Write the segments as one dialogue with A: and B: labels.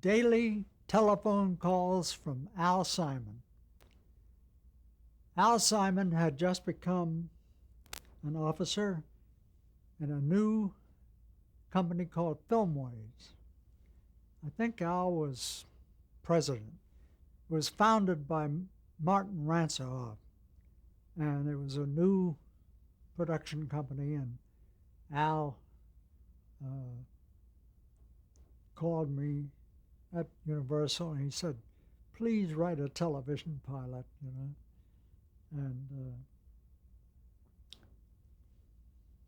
A: daily telephone calls from Al Simon. Al Simon had just become an officer in a new company called Filmways. I think Al was president. It was founded by Martin Ransohoff, and it was a new production company, and Al called me at Universal, and he said, please write a television pilot, And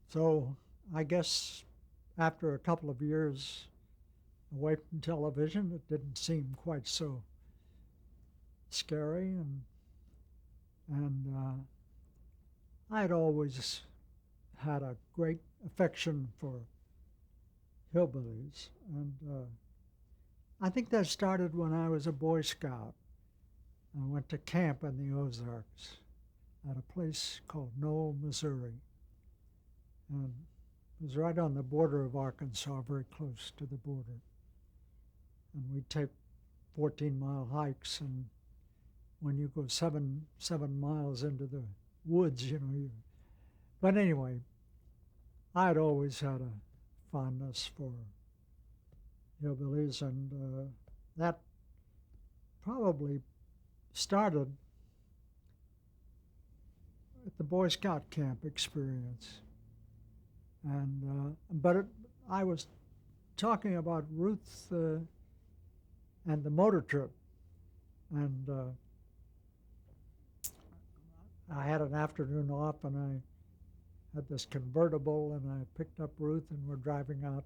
A: so I guess after a couple of years away from television, it didn't seem quite so scary, and I'd always had a great affection for hillbillies, and I think that started when I was a Boy Scout. I went to camp in the Ozarks at a place called Knoll, Missouri, and it was right on the border of Arkansas, very close to the border. And we'd take 14-mile hikes, and when you go seven miles into the woods, But anyway, I'd always had a fondness for hillbillies, and that probably started at the Boy Scout camp experience. And I was talking about Ruth and the motor trip, and I had an afternoon off, and I had this convertible, and I picked up Ruth, and we're driving out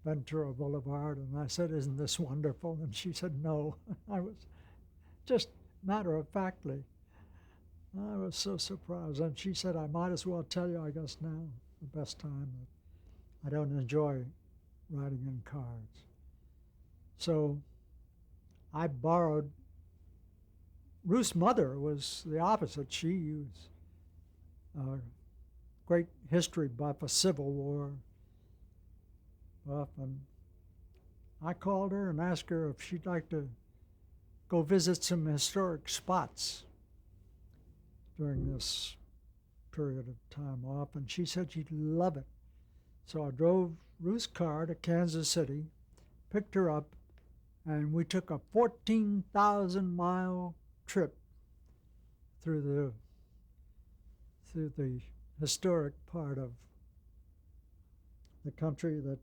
A: Ventura Boulevard, and I said, isn't this wonderful? And she said, no. I was just matter-of-factly, I was so surprised. And she said, I might as well tell you, I guess now, the best time, that I don't enjoy riding in cars. So I borrowed, Ruth's mother was the opposite. She was a great history buff, a Civil War buff, and I called her and asked her if she'd like to go visit some historic spots during this period of time off, and she said she'd love it. So I drove Ruth's car to Kansas City, picked her up, and we took a 14,000-mile trip through the historic part of the country that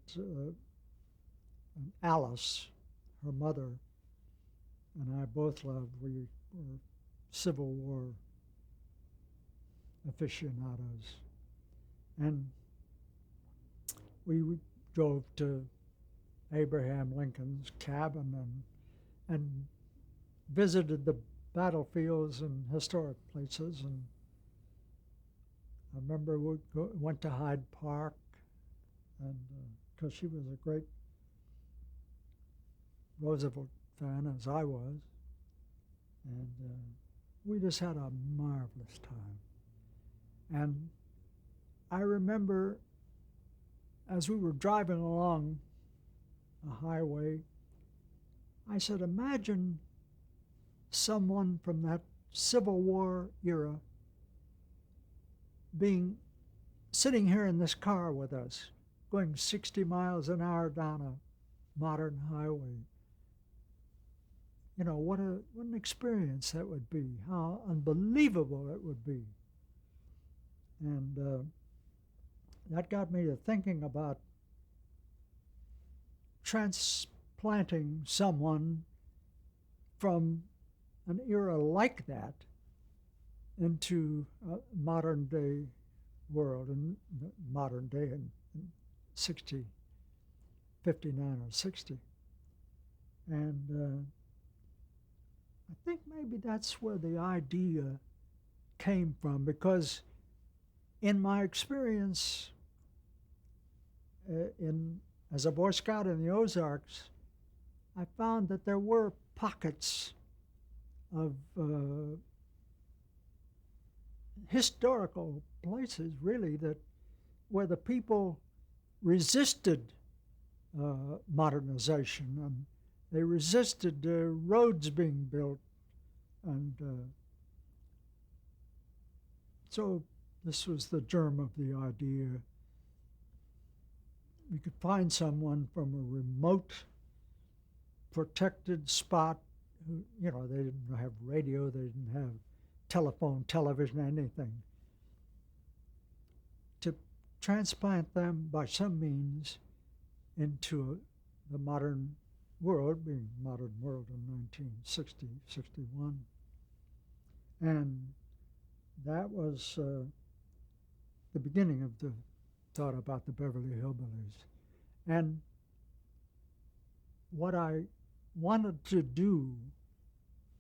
A: Alice, her mother, and I both loved. We were Civil War aficionados. And we drove to Abraham Lincoln's cabin and visited the battlefields and historic places. And I remember we went to Hyde Park, and because she was a great Roosevelt fan, as I was, and we just had a marvelous time. And I remember as we were driving along a highway, I said, imagine someone from that Civil War era sitting here in this car with us, going 60 miles an hour down a modern highway. What an experience that would be, how unbelievable it would be. And that got me to thinking about transplanting someone from an era like that into a modern day world, and modern day in 59 or 60. And I think maybe that's where the idea came from, because in my experience as a Boy Scout in the Ozarks, I found that there were pockets of historical places, really, where the people resisted modernization They resisted roads being built, and so this was the germ of the idea. You could find someone from a remote, protected spot who, they didn't have radio, they didn't have telephone, television, anything, to transplant them by some means into the modern world, being modern world in 1960, 61. And that was the beginning of the thought about the Beverly Hillbillies. And what I wanted to do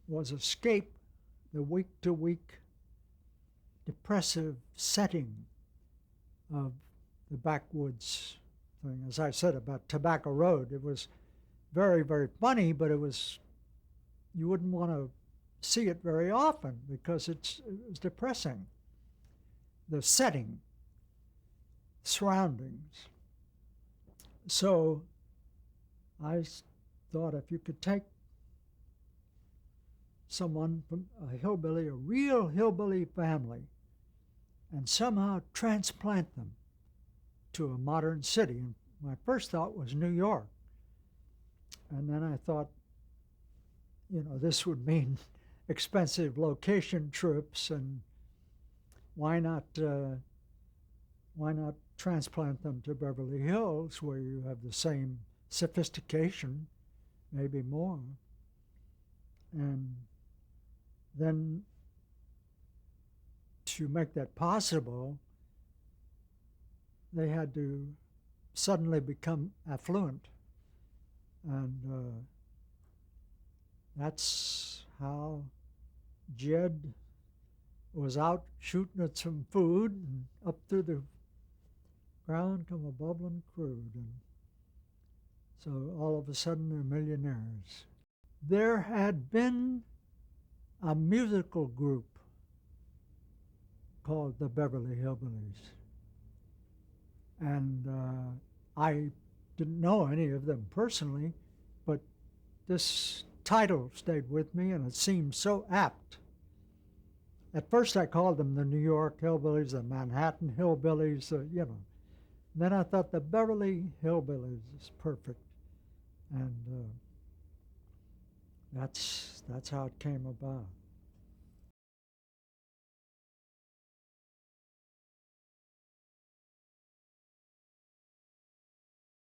A: was escape the week-to-week depressive setting of the backwoods thing. As I said about Tobacco Road, it was very, very funny, but you wouldn't want to see it very often because it was depressing. The setting, surroundings. So I thought if you could take someone from a hillbilly, a real hillbilly family, and somehow transplant them to a modern city. And my first thought was New York. And then I thought, this would mean expensive location trips, and why not transplant them to Beverly Hills, where you have the same sophistication, maybe more. And then to make that possible, they had to suddenly become affluent. And that's how Jed was out shooting at some food, and up through the ground come a bubbling crude. And so all of a sudden they're millionaires. There had been a musical group called the Beverly Hillbillies. And I didn't know any of them personally, but this title stayed with me, and it seemed so apt. At first I called them the New York Hillbillies, the Manhattan Hillbillies, Then I thought the Beverly Hillbillies is perfect. And that's how it came about.